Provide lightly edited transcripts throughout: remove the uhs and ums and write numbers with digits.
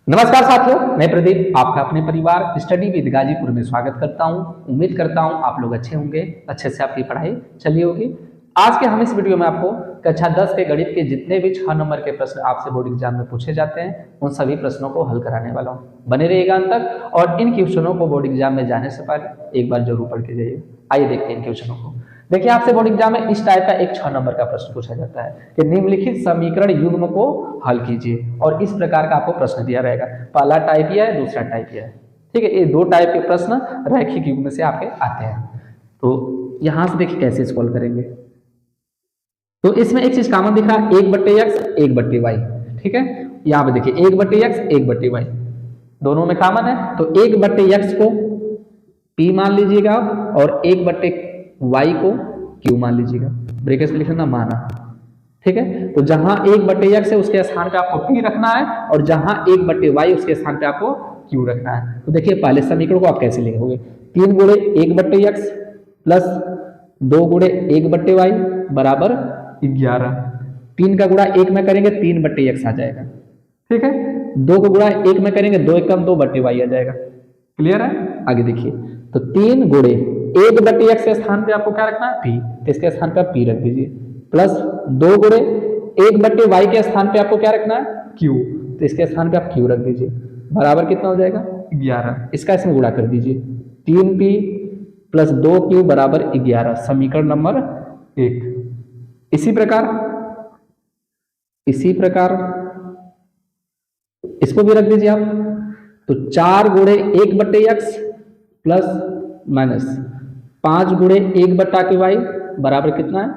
नमस्कार साथियों, मैं प्रदीप आपका अपने परिवार स्टडी विद गाजीपुर में स्वागत करता हूं। उम्मीद करता हूं आप लोग अच्छे होंगे, अच्छे से आपकी पढ़ाई चली होगी। आज के हम इस वीडियो में आपको कक्षा 10 के गणित के जितने भी 6 नंबर के प्रश्न आपसे बोर्ड एग्जाम में पूछे जाते हैं उन सभी प्रश्नों को हल कराने वाला हूँ। बने रहिएगा अंत तक और इन क्वेश्चनों को बोर्ड एग्जाम में जाने से पहले एक बार जरूर पढ़ के जाइए। आइए देखते हैं इन क्वेश्चनों को। देखिए, आपसे बोर्ड एग्जाम में इस टाइप का एक 6 नंबर का प्रश्न पूछा जाता है कि निम्नलिखित समीकरण युग्म को हल कीजिए, और इस प्रकार का आपको प्रश्न दिया रहेगा। पहला टाइप यह है, दूसरा टाइप यह है। ठीक है, ये दो टाइप के प्रश्न रैखिक युग्म से आपके आते हैं। तो यहां से देखिए कैसे सॉल्व करेंगे। तो इसमें एक चीज कॉमन दिख रहा है, 1/x 1/y। ठीक है, यहाँ पे देखिए 1/x 1/y दोनों में कॉमन है। तो 1/x को p मान लीजिएगा और 1/y को q मान लीजिएगा। ब्रैकेट में लिखना माना। ठीक है, तो जहां 1/x है उसके स्थान पे आपको p रखना है और जहां 1/y उसके स्थान पे आपको q रखना है। तो देखिए पहले समीकरण को आप कैसे लिखोगे, 3 गुणे 1/x प्लस 2 गुणे 1/y बराबर 11। 3 का गुणा 1 में करेंगे 3/x आ जाएगा। ठीक है, 2 को गुणा 1 में करेंगे 2 एकम 2/y आ जाएगा। क्लियर है? आगे देखिए, तो 3 गुणे 1/x के स्थान पे आपको क्या रखना है, p। इसके स्थान पे आप p रख दीजिए, प्लस 2 गुणे 1/y के स्थान पे आपको क्या रखना है, q। तो इसके स्थान पे आप q रख दीजिए, बराबर कितना हो जाएगा 11। इसका इसमें गुणा कर दीजिए, 3p प्लस 2q बराबर 11, समीकरण नंबर 1। इसी प्रकार इसको भी रख दीजिए आप। तो 4 गुणे 1/x प्लस माइनस 5 गुणे 1/y बराबर कितना है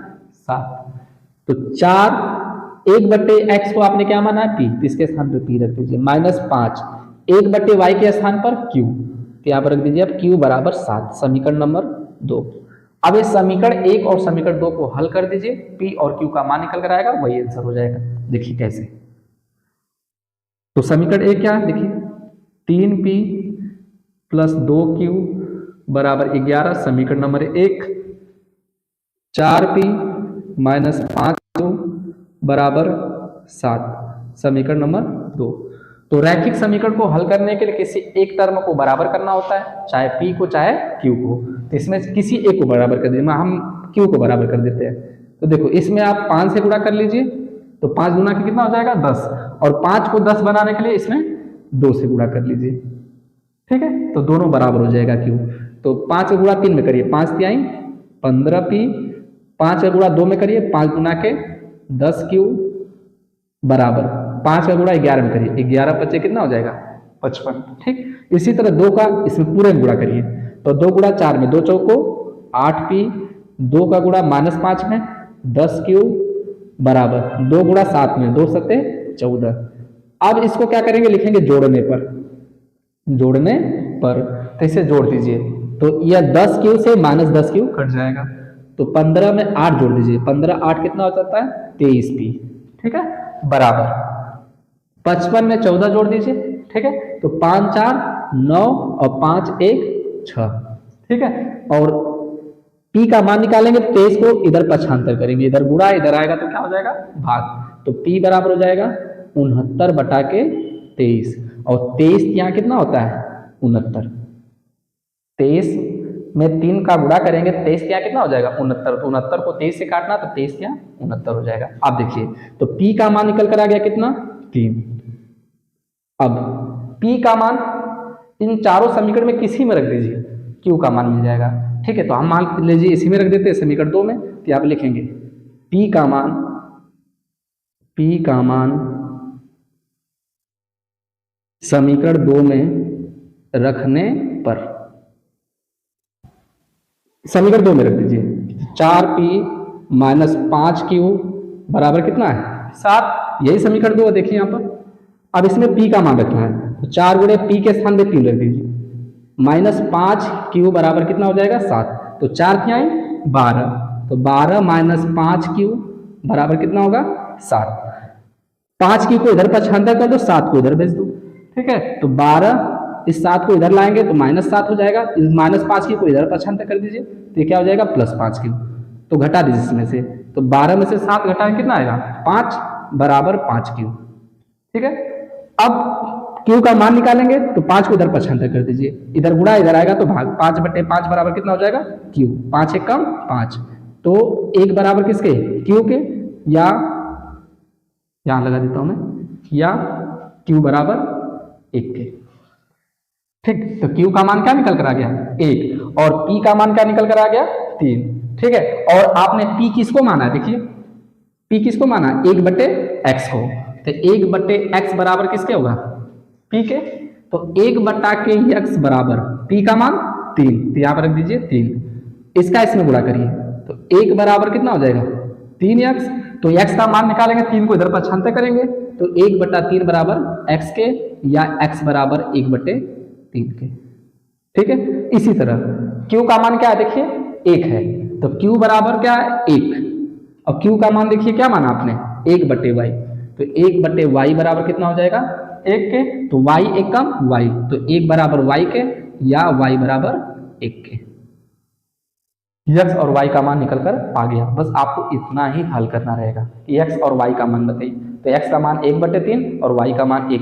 7। तो 4 1/x को आपने क्या माना है, p। तो इसके स्थान पर p रख दीजिए, माइनस 5 1/y के स्थान पर q। तो यहाँ पर रख दीजिए आप q बराबर 7, समीकरण नंबर 2। अब इस समीकरण 1 और समीकरण 2 को हल कर दीजिए, p और q का मान निकल कर आएगा, वही आंसर हो जाएगा। देखिए कैसे। तो समीकरण 1 क्या है, देखिए 3p प्लस 2q बराबर 11, समीकरण नंबर 1। 4p माइनस 5q बराबर 7, समीकरण नंबर 2। तो रैखिक समीकरण को हल करने के लिए किसी एक टर्म को बराबर करना होता है, चाहे p को चाहे q को। तो इसमें किसी एक को बराबर कर देंगे, हम q को बराबर कर देते हैं। तो देखो इसमें आप 5 से गुणा कर लीजिए, तो 5 गुणा के कितना हो जाएगा 10, और 5 को 10 बनाने के लिए इसमें 2 से गुणा कर लीजिए। ठीक है, तो दोनों बराबर हो जाएगा q। तो 5 का गुणा 3 में करिए, 5 तिहाई 15p, 5 का गुणा 2 में करिए, 5 गुणा के 10q बराबर 5 का गुणा 11 में करिए, 11 बच्चे कितना हो जाएगा 55। ठीक, इसी तरह 2 का इसमें पूरे में गुणा करिए, तो 2 गुणा 4 में 2 चौको 8p, 2 का गुणा माइनस 5 में 10q बराबर 2 गुणा 7 में 2 सत्ते 14। अब इसको क्या करेंगे, लिखेंगे जोड़ने पर। तो इसे जोड़ दीजिए, तो यह 10q से माइनस 10q कट जाएगा। तो 15 में 8 जोड़ दीजिए, 15 8 कितना हो जाता है 23p। ठीक है, बराबर 55 में 14 जोड़ दीजिए। ठीक है, तो 5 4 9 और 5 1 6। ठीक है, और p का मान निकालेंगे, 23 को इधर पक्षांतर करेंगे, इधर गुणा इधर आएगा तो क्या हो जाएगा भाग। तो p बराबर हो जाएगा 69/23, और 23 यहाँ कितना होता है 69। 23 में 3 का गुणा करेंगे, 23 यहाँ कितना हो जाएगा 69। तो 69 को 23 से काटना, तो 23 यहाँ 69 हो जाएगा। आप देखिए, तो p का मान निकल कर आ गया कितना 3। अब p का मान इन चारों समीकरण में किसी में रख दीजिए, q का मान मिल जाएगा। ठीक है, तो हम मान लीजिए इसी में रख देते हैं, समीकरण 2 में। तो यहाँ पे लिखेंगे p का मान समीकरण 2 में रखने पर, समीकरण 2 में रख दीजिए, 4p माइनस 5q बराबर कितना है 7। यही समीकरण 2 है, देखिए यहाँ पर। अब इसमें p का मान रखना है, तो 4 गुणे p के स्थान पे 3 रख दीजिए, माइनस 5q बराबर कितना हो जाएगा 7। तो 4 तिहाई 12, तो 12 माइनस 5q बराबर कितना होगा 7। 5q को इधर पक्षांतर कर दो, 7 को इधर भेज दो। ठीक है, तो 12 इस 7 को इधर लाएंगे तो माइनस 7 हो जाएगा, इस माइनस 5q को इधर पक्षांतर कर दीजिए, तो ये क्या हो जाएगा प्लस 5q। तो घटा दीजिए इसमें से, तो 12 में से 7 घटाएं कितना आएगा 5 बराबर 5q। ठीक है, अब क्यू का मान निकालेंगे तो 5 को इधर पक्षांतर कर दीजिए, इधर गुणा इधर आएगा तो भाग, 5/5 बराबर कितना हो जाएगा क्यू, 5 एक कम 5, तो 1 बराबर किसके क्यू के, या यहां लगा देता हूं मैं, या क्यू बराबर 1 के। ठीक, तो क्यू का मान क्या निकल कर आ गया 1 और पी का मान क्या निकल कर आ गया 3। ठीक है, और आपने पी किसको माना है, देखिए पी किसको माना 1/x को, तो 1/x बराबर किसके होगा पी के, तो 1/x बराबर पी का मान 3, तो यहां पर रख दीजिए 3, इसका इसमें गुणा करिए तो 1 बराबर कितना हो जाएगा 3x, तो x का मान निकालेंगे 3 को इधर पक्षांतर करेंगे तो 1/3 बराबर x के, या x बराबर 1/3 के। ठीक है, इसी तरह q का मान क्या है देखिए 1 है, तो q बराबर क्या है 1, और q का मान देखिए क्या माना आपने 1/y, तो 1/y बराबर कितना हो जाएगा 1 के, तो y एक कम y, तो 1 बराबर y के, या y बराबर 1 के। x और y का मान निकलकर आ गया, बस आपको इतना ही हल करना रहेगा कि x और y का मान बताइए, तो x का मान 1/3 और y का मान y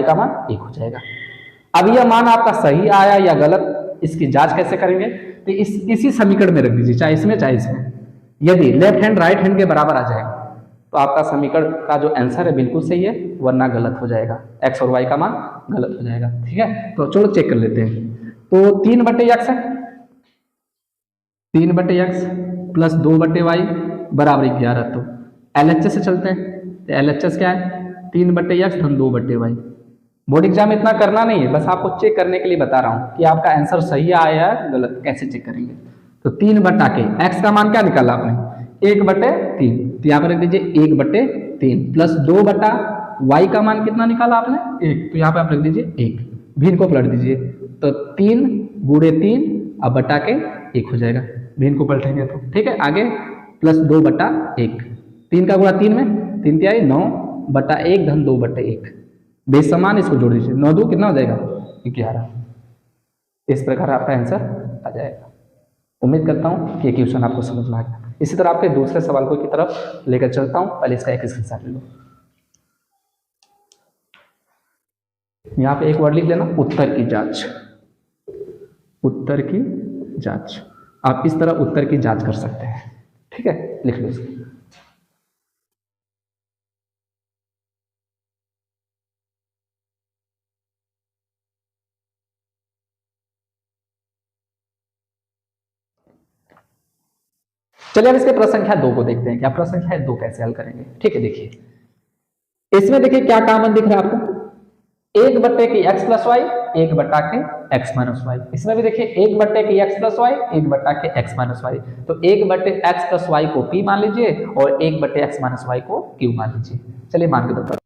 का मान 1 हो जाएगा। अब यह मान आपका सही आया या गलत, इसकी जांच कैसे करेंगे, तो इसी समीकरण में रख दीजिए, चाहे इसमें चाहे इसमें, यदि लेफ्ट हैंड राइट हैंड के बराबर आ जाएगा तो आपका समीकरण का जो आंसर है बिल्कुल सही है, वरना गलत हो जाएगा, x और y का मान गलत हो जाएगा। ठीक है, तो चलो चेक कर लेते हैं, तो 3/x है, 3/x प्लस 2/y बराबर 11, तो LHS से चलते हैं, तो LHS क्या है 3/x धन 2/y। बोर्ड एग्जाम इतना करना नहीं है, बस आपको चेक करने के लिए बता रहा हूं कि आपका आंसर सही आया है गलत, कैसे चेक करेंगे। तो 3/के x का मान क्या निकाला आपने 1/3, तो यहाँ पर रख दीजिए 1/3 प्लस 2/y का मान कितना निकाला आपने 1, तो यहाँ पे आप रख दीजिए 1, भिन्न को पलट दीजिए तो 3 × 3 अब बटा के 1 हो जाएगा, भिन्न को पलटेंगे तो। ठीक है, आगे प्लस 2/1, 3 का गुणा 3 में 3 तिहाई 9/1 धन 2/1, बेस समान, इसको जोड़ दीजिए 9 2 कितना हो जाएगा 11। इस प्रकार आपका आंसर आ जाएगा। उम्मीद करता हूं कि ये क्वेश्चन आपको समझ में आ गया। इसी तरह आपके दूसरे सवाल को की तरफ लेकर चलता हूं, पहले इसका एक स्क्रीनशॉट ले लो। यहां पे एक वर्ड लिख लेना उत्तर की जांच, उत्तर की जांच, आप इस तरह उत्तर की जांच कर सकते हैं। ठीक है, लिख लो इसको। चलिए अब इसके प्रश्न संख्या 2 को देखते हैं, क्या प्रश्न संख्या 2 कैसे हल करेंगे। ठीक है, देखिए इसमें देखिए क्या कॉमन दिख रहा है आपको 1/x + y 1/x - y, इसमें भी देखिए 1/x + y 1/x - y, तो 1/x + y को p मान लीजिए और 1/x - y को q मान लीजिए। चलिए मान के बताते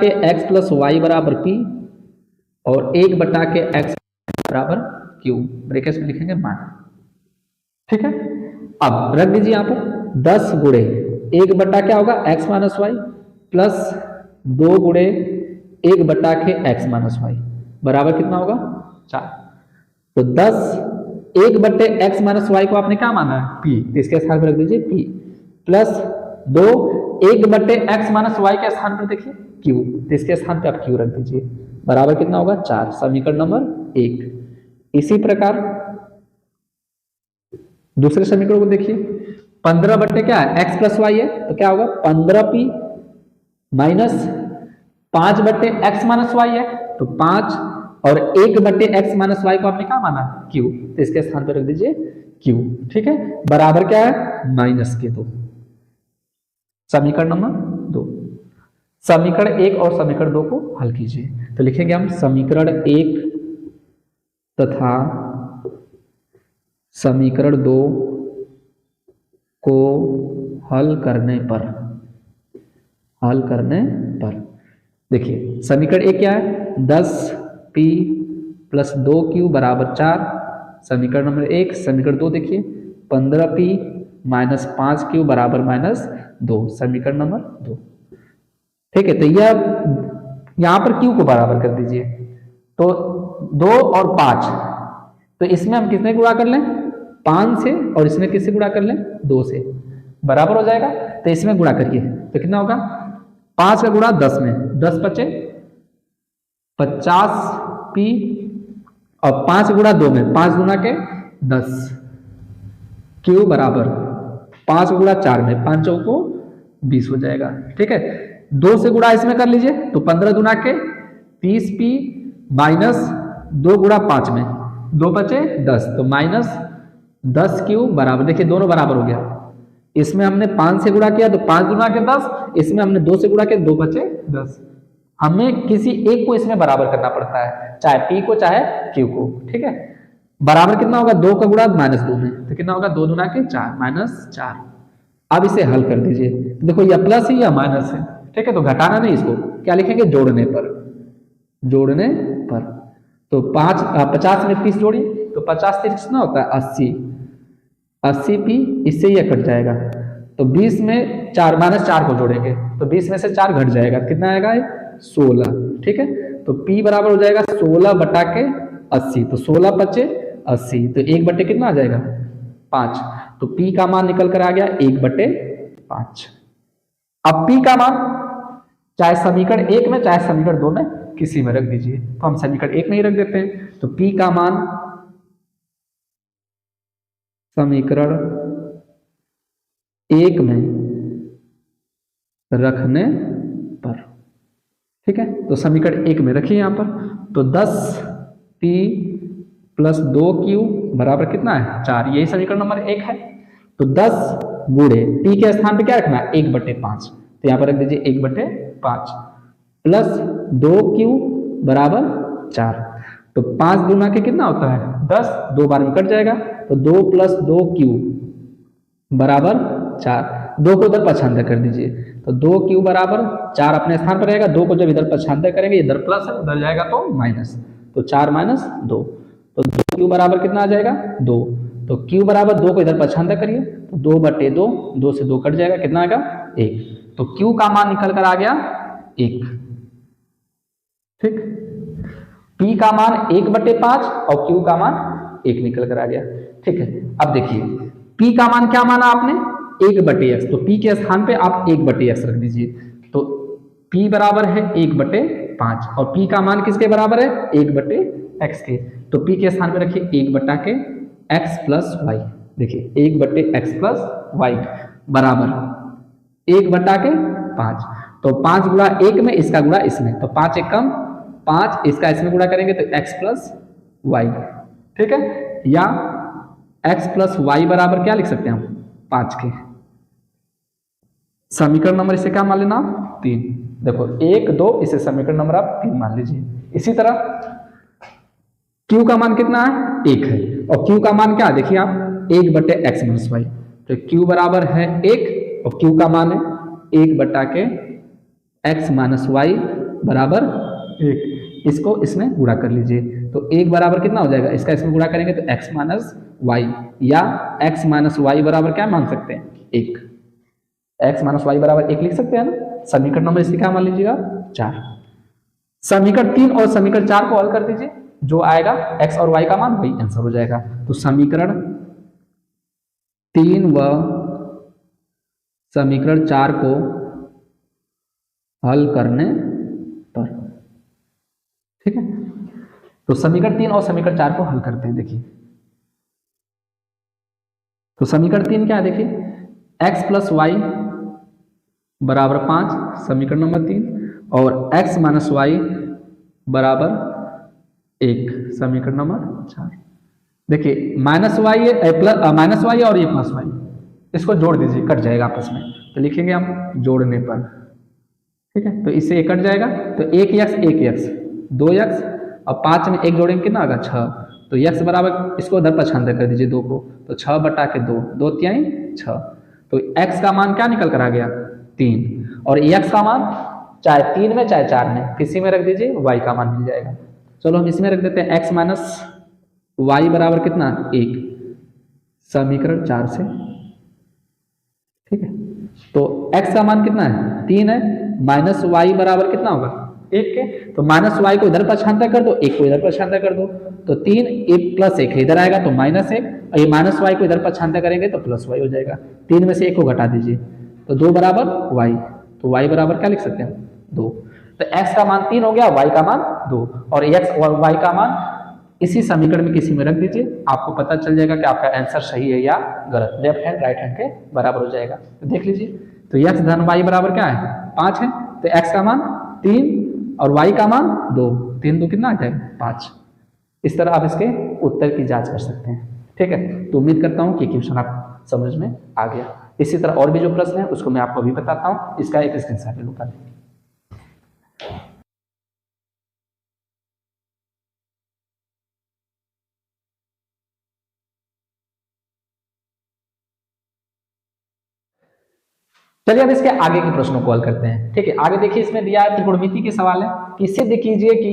हैं 1/x + y बराबर p और 1/x बराबर q, ब्रैकेट में लिखेंगे मान। ठीक है, अब रख दीजिए यहाँ पर 10 गुणे 1 क्या होगा x - y प्लस 2 गुणे 1/x - y बराबर कितना होगा 4, तो 10 1/x - y को आपने क्या माना है p, तो इसके स्थान पर रख दीजिए p प्लस 2 1/x - y के स्थान पर देखिए q, तो इसके स्थान पर आप q रख दीजिए बराबर कितना होगा 4, समीकरण नंबर 1। इसी प्रकार दूसरे समीकरण को देखिए 15 क्या है x + y है, तो क्या होगा 15p माइनस 5/x - y है, तो 5 और 1/x - y को आपने क्या माना q, तो इसके स्थान पर रख दीजिए q। ठीक है, बराबर क्या है -2, समीकरण नंबर 2। समीकरण 1 और समीकरण 2 को हल कीजिए, तो लिखेंगे हम समीकरण 1 तथा समीकरण 2 को हल करने पर देखिए समीकरण 1 क्या है 10p + 2q बराबर 4, समीकरण नंबर 1। समीकरण 2 देखिए 15p - 5q बराबर -2, समीकरण नंबर 2। ठीक है, तो यह यहां पर q को बराबर कर दीजिए, तो 2 और 5, तो इसमें हम किसने गुणा कर लें 5 से, और इसमें किससे गुणा कर लें 2 से, बराबर हो जाएगा। तो इसमें गुणा करिए तो कितना होगा 5 का गुणा 10 में 10 × 5 50p और 5 गुणा 2 में 5 गुना के 10 क्यू बराबर 5 गुणा 4 में 5 चौको 20 हो जाएगा। ठीक है, 2 से गुणा इसमें कर लीजिए तो 15 गुना के 30p माइनस 2 गुणा 5 में 2 बचे 10 तो माइनस 10 क्यू बराबर, देखिए दोनों बराबर हो गया। इसमें हमने 5 से गुणा किया तो 5 गुना के 10, इसमें हमने 2 से गुणा किया 2 बचे 10। हमें किसी एक को इसमें बराबर करना पड़ता है, चाहे p को चाहे q को। ठीक है, बराबर कितना होगा 2 का गुणा माइनस 2 में तो कितना होगा 2 गुना के 4 माइनस 4। अब इसे हल कर दीजिए, देखो ये प्लस है या माइनस है। ठीक है, तो घटाना नहीं, इसको क्या लिखेंगे जोड़ने पर, जोड़ने पर। तो 50 में 30 जोड़ी तो 50 30 कितना होता है 80, 80p इससे ये कट जाएगा। तो 20 में 4 माइनस 4 को जोड़ेंगे तो 20 में से 4 घट जाएगा, कितना आएगा 16। ठीक है, तो p बराबर हो जाएगा 16 बटा के 80, तो 16 बचे 80 तो 1 बटे कितना आ जाएगा 5। तो p का मान निकल कर आ गया 1 बटे 5। अब p का मान चाहे समीकरण 1 में चाहे समीकरण 2 में किसी में रख दीजिए, तो हम समीकरण 1 में ही रख देते हैं। तो p का मान समीकरण 1 में रखने पर, ठीक है, तो समीकरण 1 में रखिए यहां पर। तो 10p प्लस 2q बराबर कितना है 4, यही समीकरण नंबर 1 है। तो 10 गुणे p के स्थान पे क्या रखना है 1 बटे 5, तो यहां पर रख दीजिए 1 बटे 5 प्लस 2q बराबर 4। तो 5 गुना के कितना होता है 10, 2 बार में कट जाएगा तो 2 प्लस 2q बराबर 4। 2 को इधर पक्षांतर कर दीजिए तो 2q बराबर 4 अपने स्थान पर रहेगा। 2 को जब इधर पक्षांतर करेंगे इधर प्लस है उधर जाएगा तो माइनस, तो 4 माइनस 2 तो 2q बराबर कितना आ जाएगा 2। तो q बराबर 2 को इधर पक्षांतर करिए तो 2 बटे 2, 2 से 2 कट जाएगा, कितना आएगा 1। तो q का मान निकल कर आ गया 1। ठीक, p का मान 1 बटे 5 और q का मान 1 निकल कर आ गया। ठीक है, अब देखिए p का मान क्या माना आपने 1 बटे x, तो p के स्थान पे आप 1 बटे x रख दीजिए। तो p बराबर है 1 बटे 5 और p का मान किसके बराबर है 1 बटे x के। तो p के स्थान पे रखिए 1 बटा के x प्लस वाई, देखिए 1 बटे x प्लस वाई बराबर 1 बटा के 5। तो 5 गुणा 1 में इसका गुणा इसमें, तो 5 एक कम 5, इसका इसमें गुणा करेंगे तो x प्लस वाई। ठीक है, या x प्लस वाई बराबर क्या लिख सकते हैं हम 5 के। समीकरण नंबर इसे क्या मान लेना 3। देखो 1 2 इसे समीकरण नंबर आप 3 मान लीजिए। इसी तरह q का मान कितना है 1 है और q का मान क्या है देखिए आप 1 बटे x माइनस वाई, तो q बराबर है 1 और q का मान है 1 बटा के x माइनस वाई बराबर 1। इसको इसमें गुणा कर लीजिए तो 1 बराबर कितना हो जाएगा, इसका इसमें गुणा करेंगे तो x माइनस वाई, या x माइनस वाई बराबर क्या मान सकते हैं 1। x माइनस वाई बराबर 1 लिख सकते हैं ना। समीकरण नंबर इसके क्या मान लीजिएगा 4। समीकरण 3 और समीकरण 4 को हल कर दीजिए, जो आएगा x और y का मान वही आंसर हो जाएगा। तो समीकरण 3 व समीकरण 4 को हल करने पर, ठीक है, तो समीकरण 3 और समीकरण 4 को हल करते हैं। देखिए तो समीकरण 3 क्या है देखिए x प्लस वाई बराबर 5 समीकरण नंबर 3 और x माइनस वाई बराबर 1 समीकरण नंबर 4। देखिए माइनस वाई माइनस वाई और ये प्लस वाई, इसको जोड़ दीजिए कट जाएगा आपस में, तो लिखेंगे हम जोड़ने पर। ठीक है, तो इससे 1 कट जाएगा तो 1x 2x और 5 में 1 जोड़ेंगे कितना आएगा 6, तो x बराबर इसको उधर पक्षांतर कर दीजिए 2 को, तो 6 बटा के 2, 2 तिहाई 6। तो x का मान क्या निकल कर आ गया 3 और x का मान चाहे 3 में चाहे 4 में किसी में रख दीजिए y का मान मिल जाएगा। चलो हम इसमें रख देते हैं x माइनस वाई बराबर कितना 1 समीकरण 4 से। ठीक है, तो x का मान कितना है 3 है, माइनस वाई बराबर कितना होगा 1 के, तो माइनस वाई को इधर पक्षांतर कर दो 1 को इधर पक्षांतर कर दो, तो 3 1 प्लस 1 इधर आएगा तो माइनस 1 और ये माइनस वाई को इधर पक्षांतर करेंगे तो प्लस वाई हो जाएगा। 3 में से 1 को घटा दीजिए तो 2 बराबर वाई, तो वाई बराबर क्या लिख सकते हैं 2। तो x का मान 3 हो गया, y का मान 2, और x और y का मान इसी समीकरण में किसी में रख दीजिए, आपको पता चल जाएगा कि आपका आंसर सही है या गलत, लेफ्ट हैंड राइट हैंड के बराबर हो जाएगा। तो देख लीजिए, तो x धन y बराबर क्या है 5 है, तो x का मान 3 और y का मान 2, 3 2 कितना आ जाएगा 5। इस तरह आप इसके उत्तर की जांच कर सकते हैं। ठीक है, तो उम्मीद करता हूं कि क्वेश्चन आप समझ में आ गया। इसी तरह और भी जो प्रश्न है उसको मैं आपको अभी बताता हूं, इसका एक स्क्रीनशॉट ले लूंगा। चलिए अब इसके आगे के प्रश्नों को हल करते हैं। ठीक है, आगे देखिए, इसमें दिया है त्रिकोणमिति के सवाल है कि सिद्ध कीजिए कि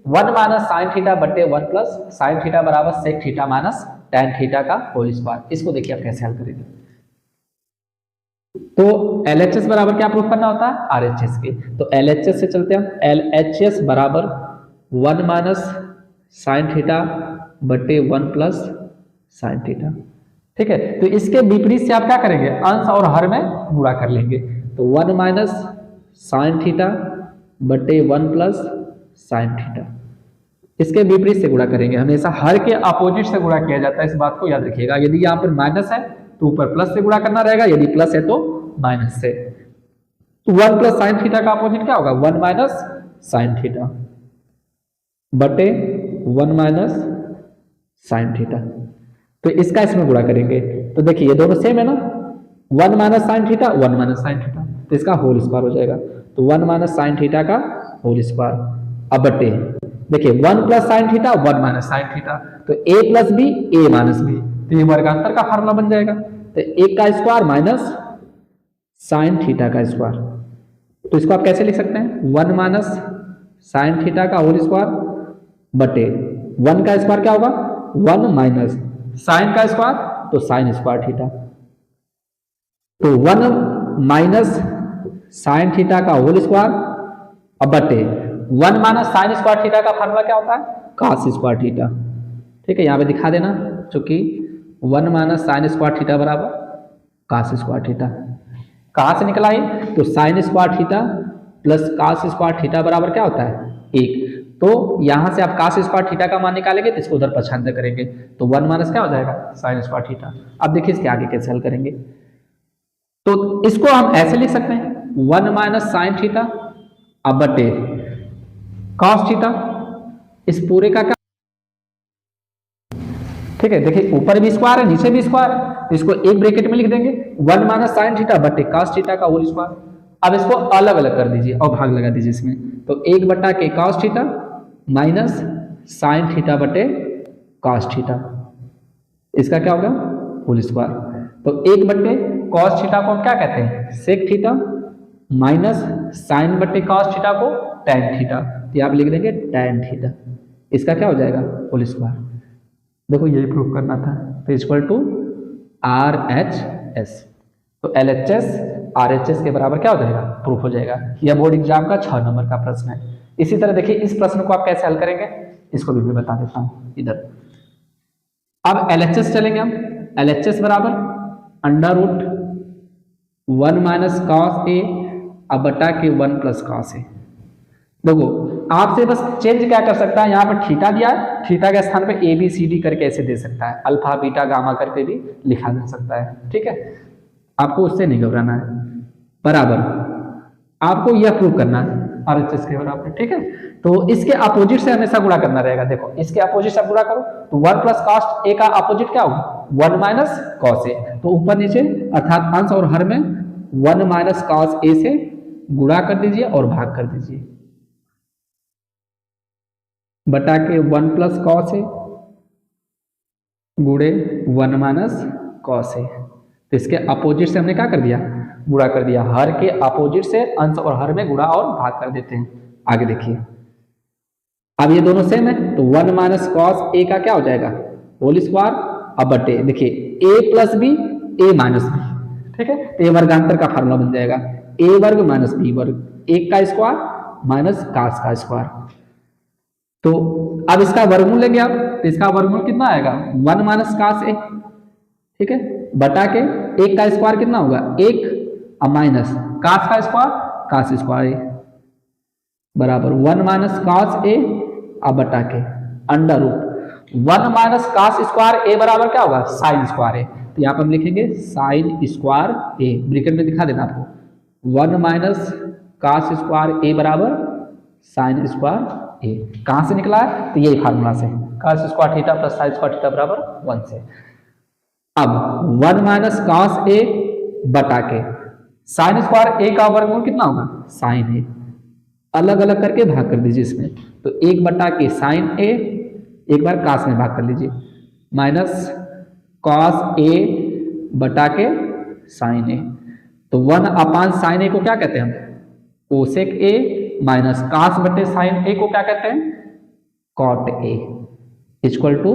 1 माइनस साइन थीटा बटे 1 प्लस साइन थीटा बराबर sec theta minus tan theta का होल स्क्वायर। इसको देखिए आप कैसे हल करेंगे। तो LHS बराबर क्या प्रूफ करना होता है RHS के, तो LHS से चलते हैं हम। LHS बराबर 1 माइनस साइन थीटा बटे 1 प्लस साइन थीटा। ठीक है, तो इसके विपरीत से आप क्या करेंगे, अंश और हर में गुणा कर लेंगे। तो 1 माइनस साइन थीटा बटे 1 प्लस साइन थीटा, इसके विपरीत से गुणा करेंगे। हमेशा हर के अपोजिट से गुणा किया जाता है, इस बात को याद रखिएगा। यदि यहाँ पर माइनस है तो ऊपर प्लस से गुणा करना रहेगा, यदि प्लस है तो माइनस से। तो 1 प्लस साइन थीटा का अपोजिट क्या होगा 1 माइनस साइन थीटा बटे 1 माइनस साइन थीटा। तो इसका इसमें गुणा करेंगे, तो देखिए ये दोनों सेम है ना, 1 minus sine theta 1 minus sine theta, तो इसका होल स्क्वायर हो जाएगा। तो 1 माइनस साइन थीटा का होल स्क्वायर, अब बटे देखिए 1 plus sine theta 1 minus sine theta, तो a plus b a minus b, तो ये वर्गांतर का फार्मूला बन जाएगा। तो 1 का स्क्वायर माइनस साइन थीटा का स्क्वायर, तो इसको आप कैसे लिख सकते हैं 1 माइनस साइन थीटा का होल स्क्वायर बटे 1 का स्क्वायर क्या होगा 1 माइनस साइन का स्क्वायर, तो साइन स्क्वायर थीटा, तो 1 माइनस साइन थीटा का होल स्क्वायर अब बटे 1 माइनस साइन स्क्वायर थीटा का फार्मूला क्या होता है cos स्क्वायर थीटा। ठीक है, यहाँ पे दिखा देना, चूंकि 1 माइनस साइन स्क्वायर थीटा बराबर cos स्क्वायर थीटा, कहां से निकला ये, तो sine square theta plus cos square theta बराबर क्या होता है 1। तो यहां से आप cos स्क्वायर थीटा का मान निकालेंगे तो इसको उधर पछांतर करेंगे, तो 1 माइनस क्या हो जाएगा साइन स्क्वायर थीटा। अब देखिए इसके आगे कैसे हल करेंगे, तो इसको हम ऐसे लिख सकते हैं 1 माइनस साइन थीटा अब बटे cos थीटा, इस पूरे का क्या, ठीक है। देखिए ऊपर भी स्क्वायर है नीचे भी स्क्वायर है, तो इसको एक ब्रैकेट में लिख देंगे 1 माइनस साइन थीटा बटे cos थीटा का होल स्क्वायर। अब इसको अलग अलग कर दीजिए और भाग लगा दीजिए इसमें, तो 1 बटा के cos theta minus sine theta बटे cos थीटा, इसका क्या होगा होल स्क्वायर। तो 1 बटे cos थीटा को क्या कहते हैं सेक थीटा माइनस साइन बटे cos थीटा को tan थीटा, तो आप लिख देंगे tan थीटा, इसका क्या हो जाएगा होल स्क्वायर। देखो यही प्रूफ करना था, तो इक्वल टू RHS, तो LHS RHS के बराबर क्या हो जाएगा प्रूफ हो जाएगा। यह बोर्ड एग्जाम का 6 नंबर का प्रश्न है। इसी तरह देखिए इस प्रश्न को आप कैसे हल करेंगे, इसको भी मैं बता देता हूं इधर। अब LHS चलेंगे हम, LHS बराबर under root 1 minus cos a अब बटा के 1 प्लस cos a। देखो आपसे बस चेंज क्या कर सकता है, यहाँ पर थीटा दिया है, थीटा के स्थान पे ABCD करके ऐसे दे सकता है, अल्फा बीटा गामा करके भी लिखा जा सकता है। ठीक है, आपको उससे नहीं घबराना है, बराबर आपको यह प्रूव करना है RHS के बराबर। ठीक है, तो इसके अपोजिट से हमेशा गुणा करना रहेगा। देखो इसके अपोजिट से गुणा करो तो 1 प्लस cos a का अपोजिट क्या होगा 1 माइनस cos a, तो ऊपर नीचे अर्थात अंश और हर में 1 माइनस cos a से गुणा कर दीजिए और भाग कर दीजिए, बटा के 1 प्लस cos a गुणे 1 माइनस cos a, तो इसके अपोजिट से हमने क्या कर दिया गुणा कर दिया, हर के अपोजिट से अंश और हर में गुणा और भाग कर देते हैं। आगे देखिए अब ये दोनों सेम है, तो 1 माइनस cos a का क्या हो जाएगा होल स्क्वायर अब बटे देखिए a plus b a minus b. ठीक है, तो ये वर्गांतर का फार्मूला बन जाएगा a वर्ग माइनस b वर्ग, 1 का स्क्वायर माइनस cos का स्क्वायर। तो अब इसका वर्गमूल लेंगे आप, तो इसका वर्गमूल कितना आएगा 1 माइनस cos a। ठीक है, बटा के 1 का स्क्वायर कितना होगा 1 और माइनस cos का स्क्वायर cos स्क्वायर a, बराबर 1 माइनस कॉस ए अब बटा के under root 1 minus cos square A बराबर क्या होगा साइन स्क्वायर ए। तो यहाँ पर हम लिखेंगे साइन स्क्वायर ए, ब्रैकेट में दिखा देना आपको 1 माइनस कॉस स्क्वायर ए बराबर साइन स्क्वायर ए। कहां से निकला है तो यही फार्मूला से cos square theta plus sine square theta बराबर 1 से। अब 1 माइनस कॉस ए बटा के साइन स्क्वायर ए का वर्गमूल कितना होगा साइन ए, अलग अलग करके भाग कर दीजिए इसमें। तो 1 बटा के साइन ए, एक बार कास में भाग कर लीजिए, माइनस कॉस ए बटा के साइन ए। तो 1 अपान साइन ए को क्या कहते हैं हम कोसेक ए, माइनस कास बटे साइन ए को क्या कहते हैं cot a, equal to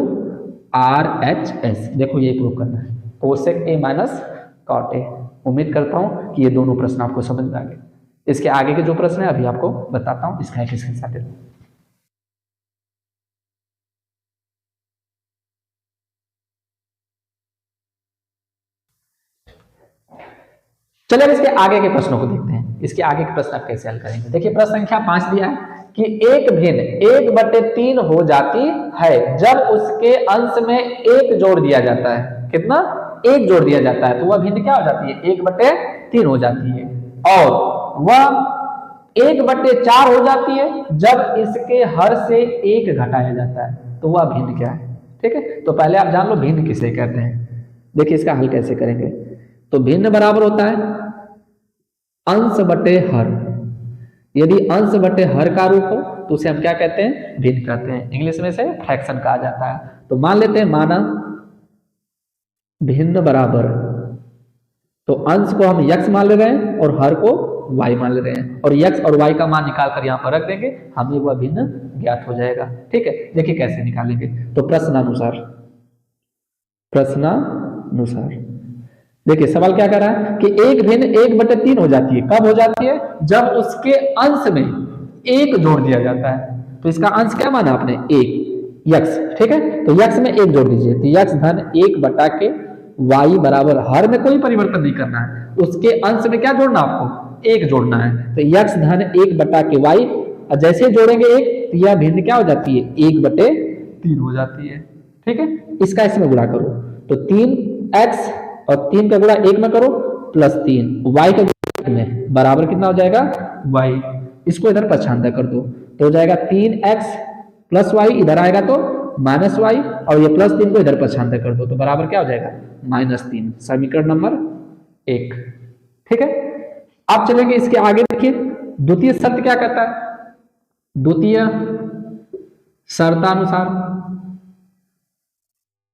R H S. देखो ये प्रूव करना है cosec a minus cot a. उम्मीद करता हूं कि ये दोनों प्रश्न आपको समझ में आ गए। इसके आगे के जो प्रश्न है अभी आपको बताता हूं, इसका एक स्क्रीनशॉट ले। चलिए इसके आगे के प्रश्नों को देखते हैं। इसके आगे के प्रश्न आप कैसे हल करेंगे। देखिए प्रश्न संख्या 5 दिया है कि एक भिन्न 1/3 हो जाती है जब उसके अंश में 1 जोड़ दिया जाता है। कितना 1 जोड़ दिया जाता है तो वह भिन्न क्या हो जाती है 1/3 हो जाती है। और वह 1/4 हो जाती है जब इसके हर से 1 घटाया जाता है तो वह भिन्न क्या है। ठीक है, तो पहले आप जान लो भिन्न किसे कहते हैं। देखिए इसका हल कैसे करेंगे। तो भिन्न बराबर होता है अंश बटे हर। यदि अंश बटे हर का रूप हो तो उसे हम क्या कहते हैं भिन्न कहते हैं, इंग्लिश में से फ्रैक्शन कहा जाता है। तो मान लेते हैं माना भिन्न बराबर, तो अंश को हम x मान ले रहे हैं और हर को y मान ले रहे हैं, और x और y का मान निकाल कर यहां पर रख देंगे, हमें वह भिन्न ज्ञात हो जाएगा। ठीक है, देखिए कैसे निकालेंगे। तो प्रश्नानुसार देखिए सवाल क्या कर रहा है कि एक भिन्न 1/3 हो जाती है। कब हो जाती है जब उसके अंश में 1 जोड़ दिया जाता है। तो इसका अंश क्या माना आपने 1 x। ठीक है, तो x में 1 जोड़ दीजिए तो x धन 1 बटा के y बराबर, हर में कोई परिवर्तन नहीं करना है, उसके अंश में क्या जोड़ना आपको 1 जोड़ना है। तो x धन 1 बटा के y, जैसे जोड़ेंगे 1 तो यह भिन्न क्या हो जाती है 1/3 हो जाती है। ठीक है, इसका इसमें गुणा करो तो 3x और 3 का गुणा 1 में करो प्लस 3 y का गुणा में बराबर कितना हो जाएगा y। इसको इधर पछांदा कर दो तो हो जाएगा 3x प्लस y, इधर आएगा तो माइनस y, और ये प्लस 3 को इधर पछांदा कर दो तो बराबर क्या हो जाएगा -3। समीकरण नंबर 1। ठीक है, अब चलेंगे इसके आगे। देखिए द्वितीय शर्त क्या कहता है। द्वितीय शर्तानुसार,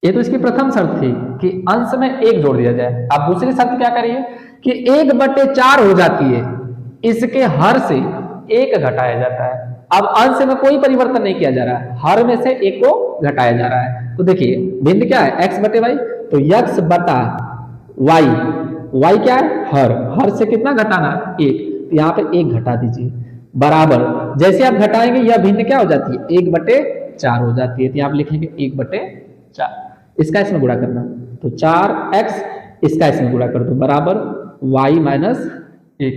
ये तो इसकी प्रथम शर्त थी कि अंश में 1 जोड़ दिया जाए। अब दूसरी शर्त क्या करिए कि 1/4 हो जाती है, इसके हर से 1 घटाया जाता है। अब अंश में कोई परिवर्तन नहीं किया जा रहा है, हर में से 1 को घटाया जा रहा है। तो देखिए भिन्न क्या है x बटे y, तो x बटा y क्या है हर से कितना घटाना 1, तो यहाँ पे 1 घटा दीजिए बराबर, जैसे आप घटाएंगे यह भिन्न क्या हो जाती है 1/4 हो जाती है। तो यहाँ आप लिखेंगे 1/4, इसका इसमें गुणा करना तो 4x, इसका इसमें गुणा कर दो बराबर y माइनस 1।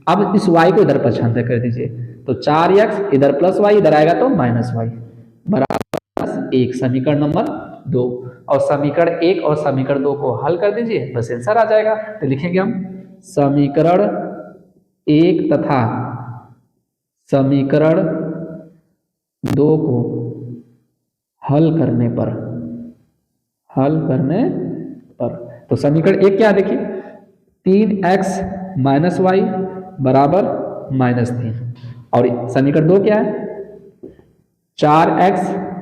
अब इस y को इधर पछांतर कर दीजिए तो 4x इधर प्लस y, इधर आएगा तो -y बराबर 1। समीकरण नंबर 2, और समीकरण 1 और समीकरण 2 को हल कर दीजिए, बस आंसर आ जाएगा। तो लिखेंगे हम समीकरण 1 तथा समीकरण 2 को हल करने पर तो समीकरण 1 क्या देखिए 3x माइनस y बराबर -3, और समीकरण 2 क्या है 4x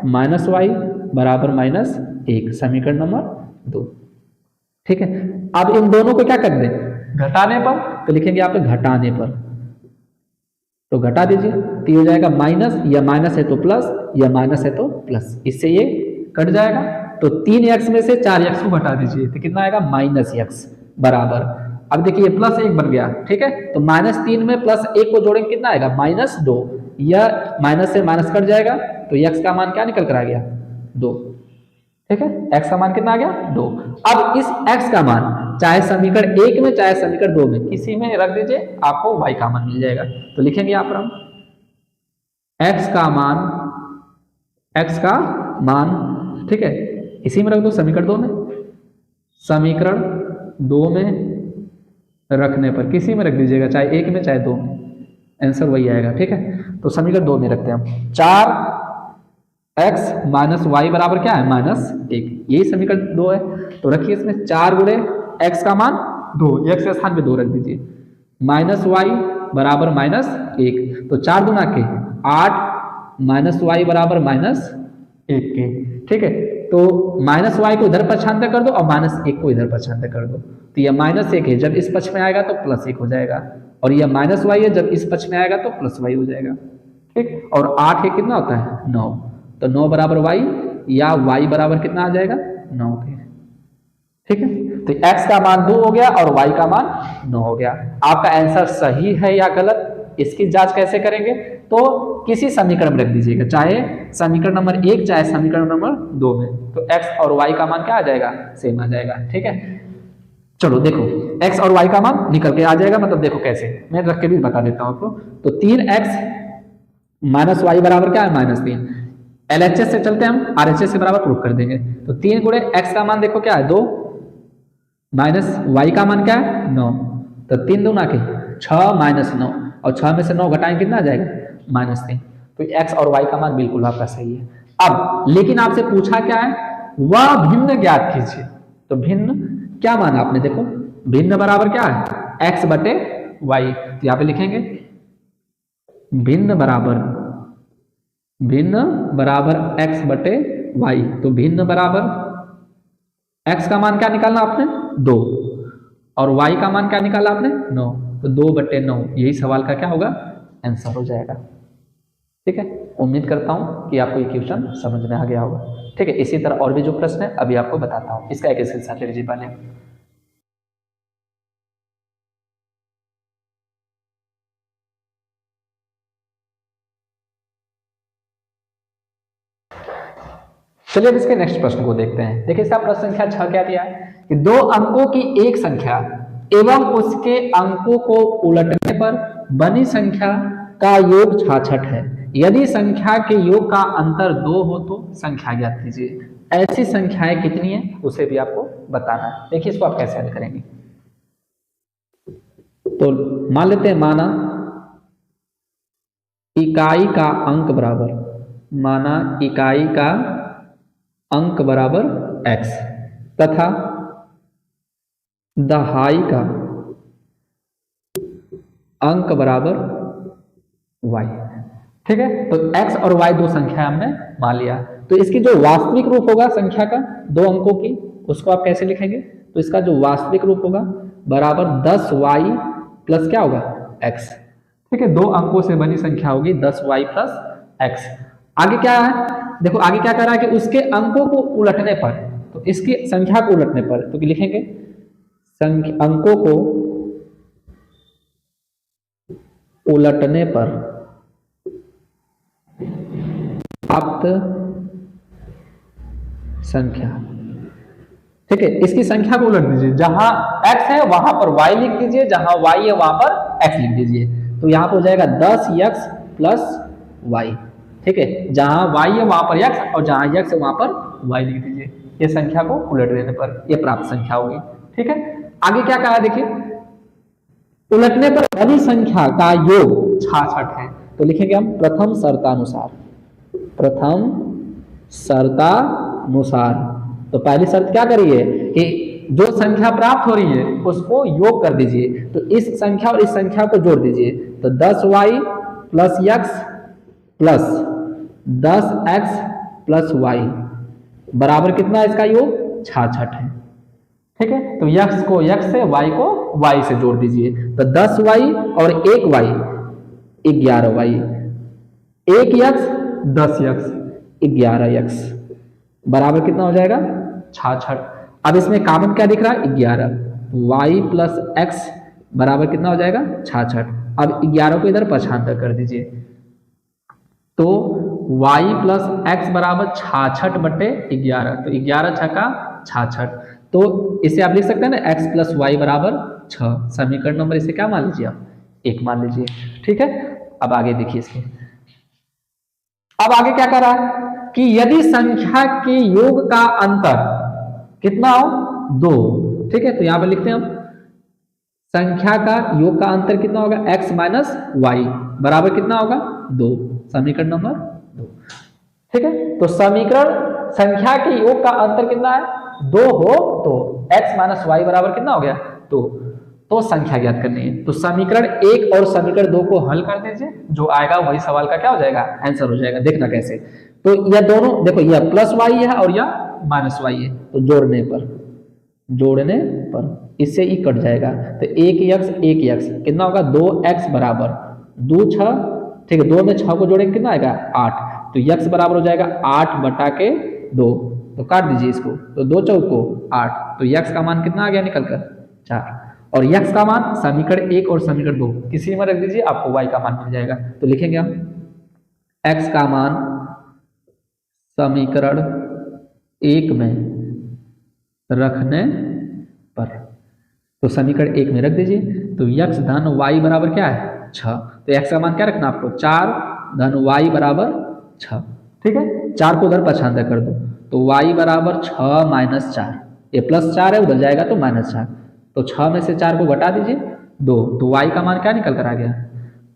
माइनस y बराबर -1। समीकरण नंबर 2। ठीक है, अब इन दोनों को क्या कर दें घटाने पर, तो लिखेंगे यहाँ पे घटाने पर, तो घटा दीजिए तो ये हो जाएगा माइनस, या माइनस है तो प्लस, या माइनस है तो प्लस, इससे ये कट जाएगा। तो 3x में से 4x को घटा दीजिए तो कितना आएगा -x बराबर। अब देखिए ये +1 बन गया। ठीक है, तो -3 में +1 को जोड़ेंगे कितना आएगा -2, यह माइनस से माइनस कट जाएगा तो x का मान क्या निकल कर आ गया 2। ठीक है, x का मान कितना आ गया 2। अब इस x का मान चाहे समीकरण 1 में चाहे समीकरण 2 में किसी में रख दीजिए, आपको y का मान मिल जाएगा। तो लिखेंगे यहाँ पर हम x का मान, ठीक है, इसी में रख दो समीकरण 2 में। समीकरण 2 में रखने पर किसी में रख दीजिएगा, चाहे 1 में चाहे 2 में, आंसर वही आएगा। ठीक है, तो समीकरण 2 में रखते हैं हम। 4x माइनस वाई बराबर क्या है, -1। यही समीकरण 2 है। तो रखिए इसमें 4 गुणे x का मान 2, x के स्थान पे 2 रख दीजिए, माइनस वाई बराबर -1। तो 4 दूना के 8 माइनस वाई बराबर -1 के। ठीक है, तो माइनस वाई को इधर पक्षांतर कर दो और -1 को इधर पक्षांतर कर दो। तो यह -1 है, जब इस पक्ष में आएगा तो +1 हो जाएगा, और यह -y है, जब इस पक्ष में आएगा तो +y हो जाएगा। ठीक, और 8 है कितना होता है 9, तो 9 बराबर y, या y बराबर कितना आ जाएगा 9 के। ठीक है, तो x का मान 2 हो गया और y का मान 9 हो गया। आपका आंसर सही है या गलत, इसकी जांच कैसे करेंगे, तो किसी समीकरण में रख दीजिएगा, चाहे समीकरण नंबर 1 चाहे समीकरण नंबर 2 में। तो x और y का मान क्या आ जाएगा, सेम आ जाएगा। ठीक है, चलो देखो x और y का मान निकल के आ जाएगा, मतलब देखो कैसे, मैं रख के भी बता देता हूं आपको। तो 3x माइनस वाई बराबर क्या है -3। LHS से चलते हैं हम, RHS से बराबर प्रूफ कर देंगे। तो 3 गुणे x का मान देखो क्या है 2, माइनस y का मान क्या है 9। तो 3 दूना के 6 माइनस 9, और 6 में से 9 घटाएं कितना आ जाएगा -3। तो x और y का मान बिल्कुल आपका सही है। अब लेकिन आपसे पूछा क्या है, वह भिन्न ज्ञात कीजिए। तो भिन्न क्या माना आपने, देखो भिन्न बराबर क्या है x बटे y। तो यहां पे लिखेंगे भिन्न बराबर x बटे y। तो भिन्न बराबर x का मान क्या निकालना आपने 2, और y का मान क्या निकाला आपने 9। तो 2 बटे 9, यही सवाल का क्या होगा आंसर हो जाएगा। ठीक है, उम्मीद करता हूं कि आपको ये क्वेश्चन समझ में आ गया होगा। ठीक है, इसी तरह और भी जो प्रश्न है अभी आपको बताता हूं, इसका एक स्क्रीनशॉट ले लीजिए पहले। चलिए अब इसके नेक्स्ट प्रश्न को देखते हैं। देखिए इसका प्रश्न संख्या 6 क्या दिया है कि 2 अंकों की एक संख्या एवं उसके अंकों को उलटने पर बनी संख्या का योग 66 है। यदि संख्या के योग का अंतर 2 हो तो संख्या ज्ञात कीजिए। ऐसी संख्याएं कितनी है उसे भी आपको बताना है। देखिए इसको आप कैसे हल करेंगे। तो मान लेते हैं, माना इकाई का अंक बराबर x तथा दहाई का अंक बराबर y। ठीक है, तो x और y दो संख्या हमने मान लिया। तो इसकी जो वास्तविक रूप होगा संख्या का 2 अंकों की, उसको आप कैसे लिखेंगे, तो इसका जो वास्तविक रूप होगा बराबर 10y प्लस क्या होगा x। ठीक है, 2 अंकों से बनी संख्या होगी 10y प्लस x। आगे क्या है, देखो आगे क्या कर रहा है कि उसके अंकों को उलटने पर, तो इसकी संख्या को उलटने पर तो लिखेंगे अंकों को उलटने पर प्राप्त संख्या। ठीक है, इसकी संख्या को उलट दीजिए, जहां x है वहां पर y लिख दीजिए, जहां y है वहां पर x लिख दीजिए। तो यहां पर हो जाएगा 10x प्लस y। ठीक है, जहां y है वहां पर x और जहां x है वहां पर y लिख दीजिए। ये संख्या को उलट देने पर ये प्राप्त संख्या होगी। ठीक है, आगे क्या कहा देखिए, उलटने पर बनी संख्या का योग 66 है। तो लिखेंगे हम प्रथम शर्तानुसार। तो पहली शर्त क्या करिए कि जो संख्या प्राप्त हो रही है उसको योग कर दीजिए। तो इस संख्या और इस संख्या को जोड़ दीजिए। तो 10y plus x plus 10x plus y बराबर कितना, इसका योग 66 है। ठीक है, तो x को x से, y को y से जोड़ दीजिए। तो 10y और 1y 11y, 1x 10x 11x बराबर कितना हो जाएगा 66। अब इसमें कॉमन क्या दिख रहा है 11, y प्लस x बराबर कितना हो जाएगा 66। अब 11 को इधर पक्षांतर कर दीजिए। तो y प्लस x बराबर 66 बटे 11। तो 11 छक्का 66। तो इसे आप लिख सकते हैं ना x प्लस वाई बराबर 6। समीकरण नंबर इसे क्या मान लीजिए आप 1 मान लीजिए। ठीक है, अब आगे देखिए इसके अब आगे क्या कर रहा है कि यदि संख्या के योग का अंतर कितना हो 2, ठीक है, तो यहां पर लिखते हैं हम संख्या का योग का अंतर कितना होगा x माइनस वाई बराबर कितना होगा 2, समीकरण नंबर 2, ठीक है। तो समीकरण संख्या के योग का अंतर कितना है 2 हो तो x माइनस वाई बराबर कितना हो गया 2, तो संख्या ज्ञात करनी है। तो समीकरण 1 और समीकरण 2 को हल कर दीजिए, जो आएगा वही सवाल का क्या हो जाएगा आंसर हो जाएगा। देखना कैसे, तो यह दोनों देखो, यह प्लस वाई है और यह माइनस वाई है, तो जोड़ने पर इससे ही कट जाएगा, तो 1x कितना होगा 2x बराबर 2 6, ठीक है, 2 में 6 को जोड़ेंगे कितना आएगा 8, तो x बराबर हो जाएगा 8 बटा के 2, तो काट दीजिए इसको, तो 2 चौको 8, तो x का मान कितना आ गया निकल कर 4, और x का मान समीकरण 1 और समीकरण 2 किसी में रख दीजिए, आपको y का मान मिल जाएगा। तो लिखेंगे हम x का मान समीकरण 1 में रखने पर, तो समीकरण 1 में रख दीजिए, तो x धन y बराबर क्या है 6, तो x का मान क्या रखना आपको 4 धन y बराबर 6, ठीक है, 4 को उधर पछांतर कर दो, तो y बराबर 6 माइनस 4, ये प्लस 4 है उधर जाएगा तो माइनस 4, तो 6 में से 4 को घटा दीजिए 2, तो y का मान क्या निकल कर आ गया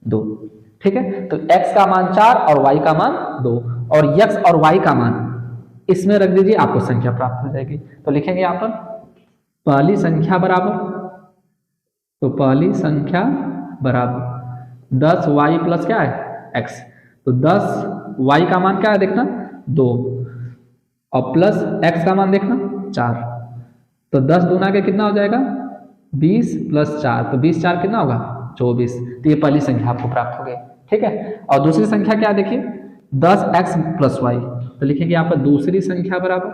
2, ठीक है। तो x का मान 4 और y का मान 2, और x और y का मान इसमें रख दीजिए, आपको संख्या प्राप्त हो जाएगी। तो लिखेंगे यहाँ पर पहली संख्या बराबर, तो पहली संख्या बराबर 10y प्लस क्या है x, तो 10y का मान क्या है देखना 2, और प्लस x का मान देखना 4, तो 10 दूना के कितना हो जाएगा 20 प्लस 4, तो 20 4 कितना होगा 24, तो ये पहली संख्या आपको प्राप्त हो गई, ठीक है। और दूसरी संख्या क्या देखिए 10x प्लस वाई, तो लिखेंगे यहाँ पर दूसरी संख्या बराबर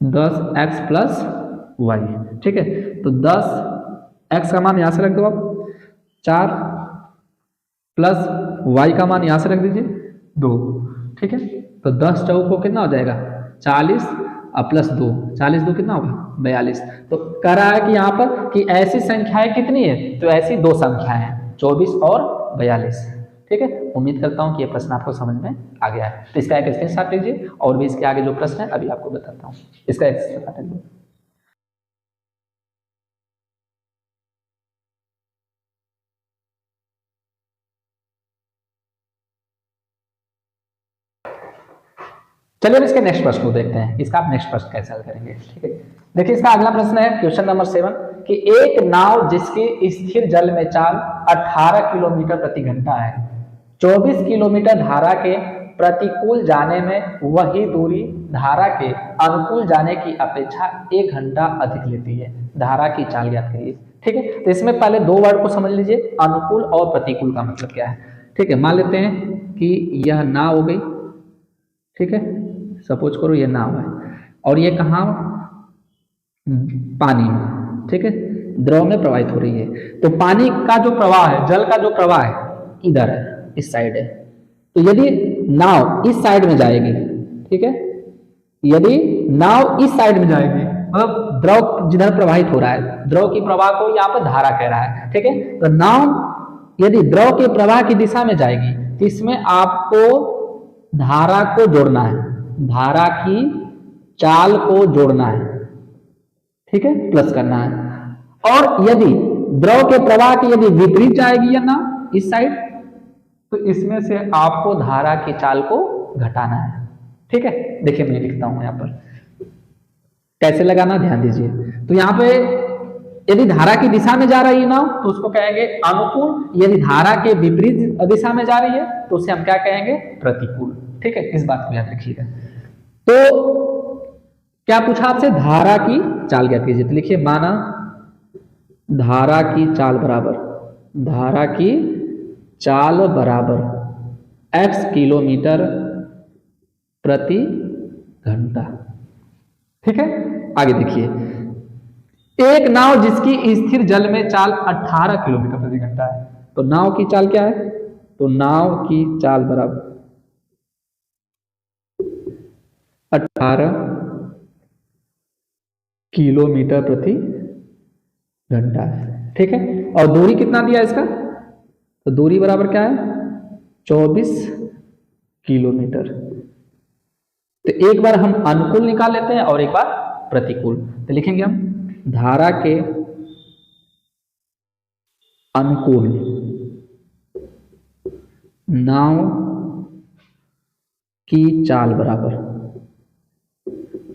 10x प्लस वाई, ठीक है, तो 10x का मान यहां से रख दो आप 4 प्लस y का मान यहां से रख दीजिए 2, ठीक है, तो 10 चौको कितना हो जाएगा 40 और प्लस 2, 40 2 कितना होगा 42, तो कह रहा है कि यहाँ पर कि ऐसी संख्याएं कितनी है, तो ऐसी 2 संख्याएं हैं 24 और 42, ठीक है। उम्मीद करता हूं कि ये प्रश्न आपको समझ में आ गया है, तो इसका एक स्क्रीनशॉट लीजिए, और भी इसके आगे जो प्रश्न है अभी आपको बताता हूं, इसका एक स्क्रीनशॉट लीजिए। चलिए अब इसके नेक्स्ट प्रश्न को देखते हैं, इसका आप नेक्स्ट प्रश्न कैसे हल करेंगे, ठीक है। देखिए इसका अगला प्रश्न है क्वेश्चन नंबर 7 कि एक नाव जिसकी स्थिर जल में चाल 18 किलोमीटर प्रति घंटा है, 24 किलोमीटर धारा के प्रतिकूल जाने में वही दूरी धारा के अनुकूल जाने की अपेक्षा 1 घंटा अधिक लेती है, धारा की चाल ज्ञात करिए, ठीक है। तो इसमें पहले 2 वर्ड को समझ लीजिए, अनुकूल और प्रतिकूल का मतलब क्या है, ठीक है। मान लेते हैं कि यह नाव हो गई, ठीक है, सपोज करो ये नाव है और ये कहाँ पानी में, ठीक है, द्रव में प्रवाहित हो रही है, तो पानी का जो प्रवाह है, जल का जो प्रवाह है इधर है, इस साइड है, तो यदि नाव इस साइड में जाएगी, ठीक है, यदि नाव इस साइड में जाएगी मतलब द्रव जिधर प्रवाहित हो रहा है, द्रव की प्रवाह को यहाँ पर धारा कह रहा है, ठीक है, तो नाव यदि द्रव के प्रवाह की दिशा में जाएगी तो इसमें आपको धारा को जोड़ना है, धारा की चाल को जोड़ना है, ठीक है, प्लस करना है। और यदि द्रव के प्रवाह की यदि विपरीत जाएगी या ना इस साइड, तो इसमें से आपको धारा की चाल को घटाना है, ठीक है। देखिए मैं लिखता हूं यहां पर कैसे लगाना, ध्यान दीजिए। तो यहां पे यदि धारा की दिशा में जा रही है ना तो उसको कहेंगे अनुकूल, यदि धारा के विपरीत दिशा में जा रही है तो उसे हम क्या कहेंगे प्रतिकूल, ठीक है, इस बात को याद रखिएगा। तो क्या पूछा आपसे, धारा की चाल ज्ञात कीजिए, तो लिखिए माना धारा की चाल बराबर x किलोमीटर प्रति घंटा, ठीक है। आगे देखिए, एक नाव जिसकी स्थिर जल में चाल 18 किलोमीटर प्रति घंटा है, तो नाव की चाल क्या है, तो नाव की चाल बराबर 18 किलोमीटर प्रति घंटा है, ठीक है। और दूरी कितना दिया इसका, तो दूरी बराबर क्या है 24 किलोमीटर। तो एक बार हम अनुकूल निकाल लेते हैं और एक बार प्रतिकूल। तो लिखेंगे हम धारा के अनुकूल नाव की चाल बराबर,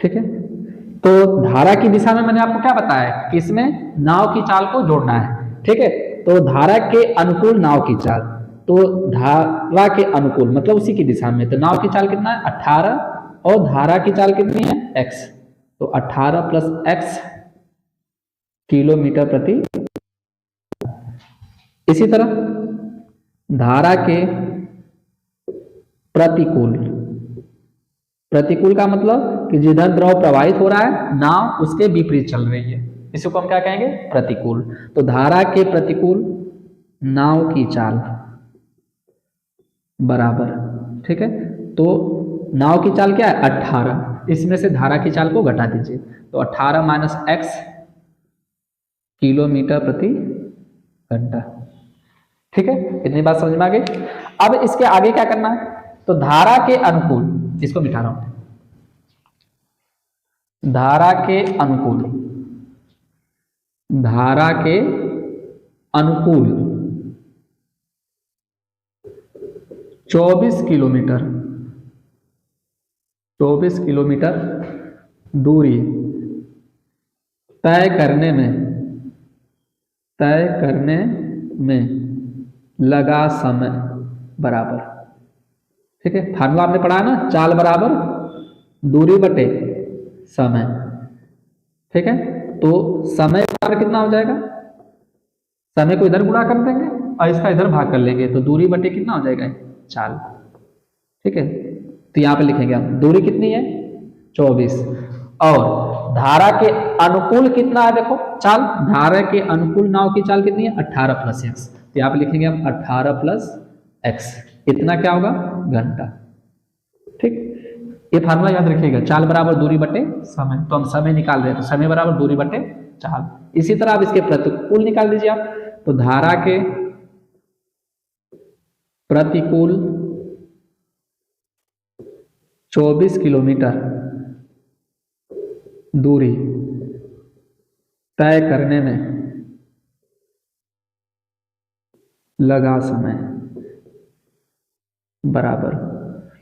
ठीक है। तो धारा की दिशा में मैंने आपको क्या बताया कि इसमें नाव की चाल को जोड़ना है, ठीक है। तो धारा के अनुकूल नाव की चाल, तो धारा के अनुकूल मतलब उसी की दिशा में, तो नाव की चाल कितना है 18 और धारा की चाल कितनी है x, तो 18 प्लस x किलोमीटर प्रति। इसी तरह धारा के प्रतिकूल, प्रतिकूल का मतलब कि जिधर द्रव प्रवाहित हो रहा है नाव उसके विपरीत चल रही है, इसको हम क्या कहेंगे प्रतिकूल। तो धारा के प्रतिकूल नाव की चाल बराबर, ठीक है। तो नाव की चाल क्या है 18, इसमें से धारा की चाल को घटा दीजिए, तो 18 माइनस x किलोमीटर प्रति घंटा, ठीक है। इतनी बात समझ में आ गई। अब इसके आगे क्या करना है, तो धारा के अनुकूल, इसको मिटा रहा हूं, धारा के अनुकूल, धारा के अनुकूल 24 किलोमीटर, 24 किलोमीटर दूरी तय करने में लगा समय बराबर, ठीक है। फार्मूला आपने पढ़ा है ना, चाल बराबर दूरी बटे समय, ठीक है। तो समय बराबर कितना हो जाएगा, समय को इधर गुणा कर देंगे और इसका इधर भाग कर लेंगे, तो दूरी बटे कितना हो जाएगा चाल, ठीक है। तो यहां पे लिखेंगे हम दूरी कितनी है 24 और धारा के अनुकूल कितना है, देखो चाल, धारा के अनुकूल नाव की चाल कितनी है 18 प्लस x, तो यहां पे लिखेंगे हम 18 प्लस x, इतना क्या होगा घंटा, ठीक। ये फार्मूला याद रखिएगा, चाल बराबर दूरी बटे समय, तो हम समय निकाल रहे हैं तो समय बराबर दूरी बटे चाल। इसी तरह आप इसके प्रतिकूल निकाल दीजिए आप, तो धारा के प्रतिकूल 24 किलोमीटर दूरी तय करने में लगा समय बराबर,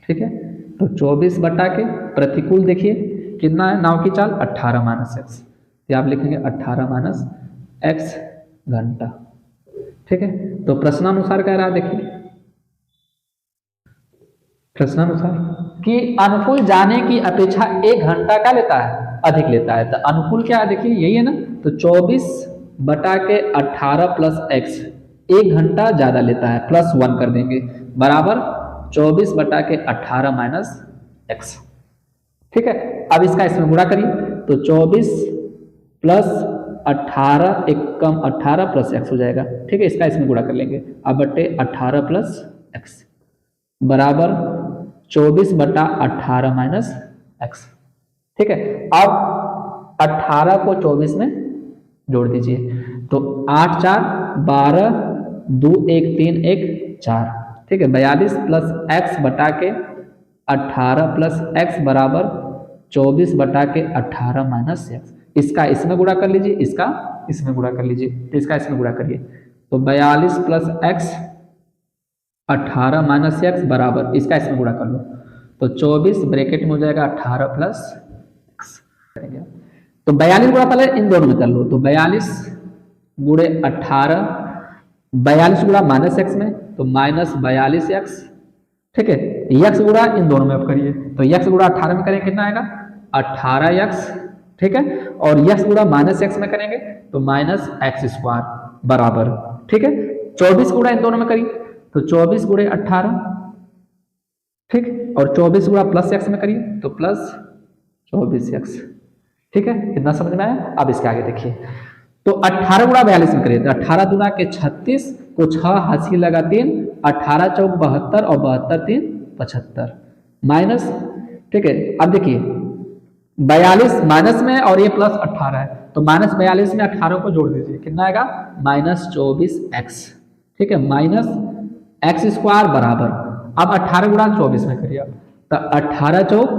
ठीक है। तो 24 बटा के प्रतिकूल देखिए कितना है नाव की चाल 18 माइनस एक्स, तो आप लिखेंगे 18 माइनस एक्स घंटा, ठीक है। तो प्रश्नानुसार कह रहा है, देखिए प्रश्नानुसार कि अनुकूल जाने की अपेक्षा 1 घंटा क्या लेता है अधिक लेता है, तो अनुकूल क्या है देखिए यही है ना, तो 24 बटा के 18 प्लस एक्स 1 घंटा ज्यादा लेता है, प्लस 1 कर देंगे बराबर 24 बटा के 18 माइनस एक्स, ठीक है। अब इसका इसमें गुणा करिए, तो 24 प्लस 18 एक कम 18 प्लस एक्स हो जाएगा, ठीक है। इसका इसमें गुणा कर लेंगे, अब बटे 18 प्लस एक्स बराबर 24 बटा 18 माइनस एक्स, ठीक है। अब 18 को 24 में जोड़ दीजिए, तो 8 4 12 2 1 3 1 4, ठीक है। 42 प्लस एक्स बटा के 18 प्लस एक्स बराबर 24 बटा के 18 माइनस एक्स, इसका इसमें गुणा कर लीजिए, इसका इसमें गुणा कर लीजिए, तो इसका इसमें गुणा करिए, तो 42 प्लस एक्स 18 माइनस एक्स बराबर इसका इसमें गुणा कर लो, तो 24 ब्रैकेट में हो जाएगा 18 प्लस एक्स करेंगे, तो 42 गुणा पहले इन दोनों में कर लो, तो 42 गुणे 18, 42 गुणा माइनस एक्स में तो माइनस 42 एक्स, ठीक है। एक्स गुणा इन दोनों में अब करिए, तो एक्स गुणा 18 में करेंगे कितना आएगा 18 एक्स, ठीक है। और एक्स गुणा माइनस एक्स में करेंगे तो माइनस एक्स स्क्वायर बराबर, ठीक है। 24 गुणा इन दोनों में करिए, तो 24 गुणे 18, ठीक, और 24 गुणा प्लस एक्स में करिए तो प्लस 24 एक्स, ठीक है। कितना समझ में आया। अब इसके आगे देखिए, तो 18 गुणा 42 में करिए, तो 18 दुना के 36 को 6 हासिल लगा 3, 18 चौक 72 और 72 3 75 माइनस, ठीक है। अब देखिए 42 माइनस में और ये प्लस 18 है, तो माइनस 42 में 18 को जोड़ दीजिए, कितना आएगा माइनस 24 एक्स, ठीक है, माइनस एक्स स्क्वायर बराबर, अब 18 गुणा 24 में करिए तो 18 चौक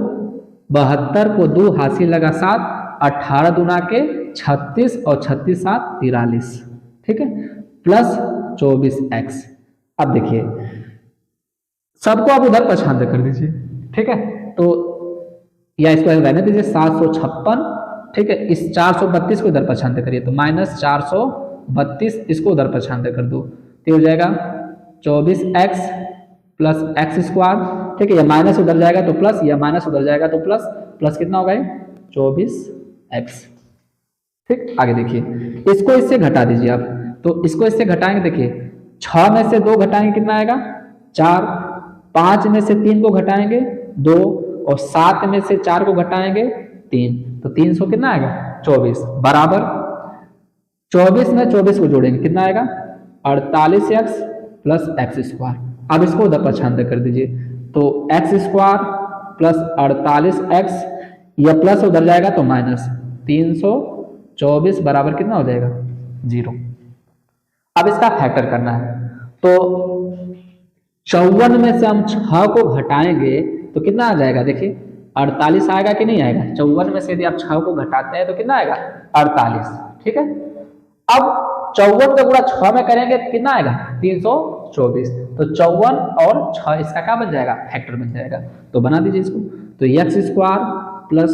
72 को 2 हासिल लगा 7, 18 दुना के 36 और 36 7 43, ठीक है, प्लस 24x। अब देखिए सबको आप उधर पछाड़ कर दीजिए, ठीक है, तो या इसको रहने दीजिए 756, ठीक है, इस 432 को उधर पछाड़ करिए तो माइनस 432, इसको उधर पछाड़ कर दो तो हो जाएगा 24x प्लस एक्स स्क्वायर, ठीक है, या माइनस उधर जाएगा तो प्लस, या माइनस उधर जाएगा तो प्लस, प्लस कितना होगा 24x। ठीक, आगे देखिए इसको इससे घटा दीजिए आप, तो इसको इससे घटाएंगे, देखिए 6 में से 2 घटाएंगे कितना आएगा 4, 5 में से 3 को घटाएंगे 2, और 7 में से 4 को घटाएंगे 3, तो 300 कितना आएगा 24 बराबर 24 में 24 को जोड़ेंगे कितना आएगा 48x प्लस एक्स स्क्वायर। अब इसको उधर पछाड़ कर दीजिए तो एक्स स्क्वायर प्लस 48x, या प्लस उधर जाएगा तो माइनस 324 बराबर कितना हो जाएगा 0। अब इसका फैक्टर करना है तो 54 में से हम 6 को घटाएंगे तो कितना आ जाएगा, देखिए 48 आएगा कि नहीं आएगा। 54 में से यदि आप 6 को घटाते हैं तो कितना आएगा 48, ठीक है। अब 54 का गुणा 6 में करेंगे तो कितना आएगा 324, तो 54 और 6 इसका क्या बन जाएगा फैक्टर बन जाएगा, तो बना दीजिए इसको, तो x square plus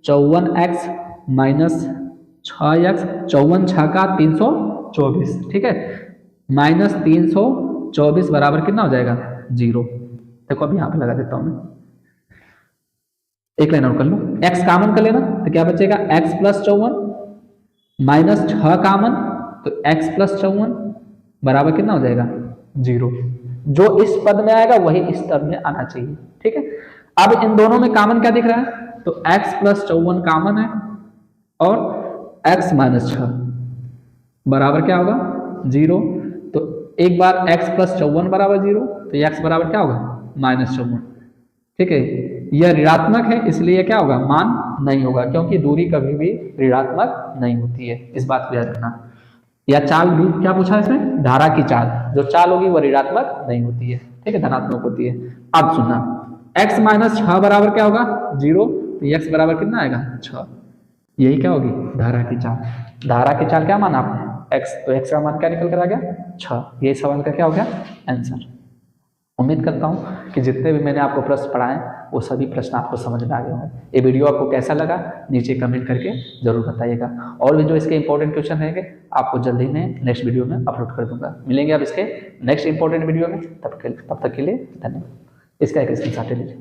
54x minus 6x, 54 6 का 324, ठीक है, माइनस 324 बराबर कितना हो जाएगा 0। देखो अब यहाँ पे लगा देता हूँ मैं, एक लाइन और कर लो, x कॉमन कर लेना तो क्या बचेगा x प्लस 54 माइनस 6 कॉमन तो x प्लस 54 बराबर कितना हो जाएगा 0। जो इस पद में आएगा वही इस पद में आना चाहिए, ठीक है। अब इन दोनों में कॉमन क्या दिख रहा है, तो x प्लस 54 कॉमन है और x माइनस 6 बराबर क्या होगा 0। तो एक बार x प्लस 54 बराबर 0 तो x बराबर क्या होगा माइनस 54, ठीक है। यह ऋणात्मक है इसलिए क्या होगा मान नहीं होगा, क्योंकि दूरी कभी भी ऋणात्मक नहीं होती है, इस बात को याद रखना। या चाल भी क्या पूछा है इसमें, धारा की चाल, जो चाल होगी वह ऋणात्मक नहीं होती है, ठीक है, धनात्मक होती है। अब सुनना x माइनस 6 बराबर क्या होगा 0, तो x बराबर कितना आएगा 6, यही क्या होगी धारा की चाल। धारा की चाल क्या माना आपने x, तो x का मान क्या निकल कर आ गया 6। यही सवाल का क्या हो गया आंसर। उम्मीद करता हूँ कि जितने भी मैंने आपको प्रश्न पढ़ाए वो सभी प्रश्न आपको समझ में आ गए होंगे। ये वीडियो आपको कैसा लगा नीचे कमेंट करके जरूर बताइएगा, और भी जो इसके इंपॉर्टेंट क्वेश्चन रहेंगे आपको जल्दी मैं नेक्स्ट वीडियो में अपलोड कर दूंगा। मिलेंगे अब इसके नेक्स्ट इंपॉर्टेंट वीडियो में, तब तक के लिए धन्यवाद। इसका एक स्क्रीनशॉट ले लीजिए।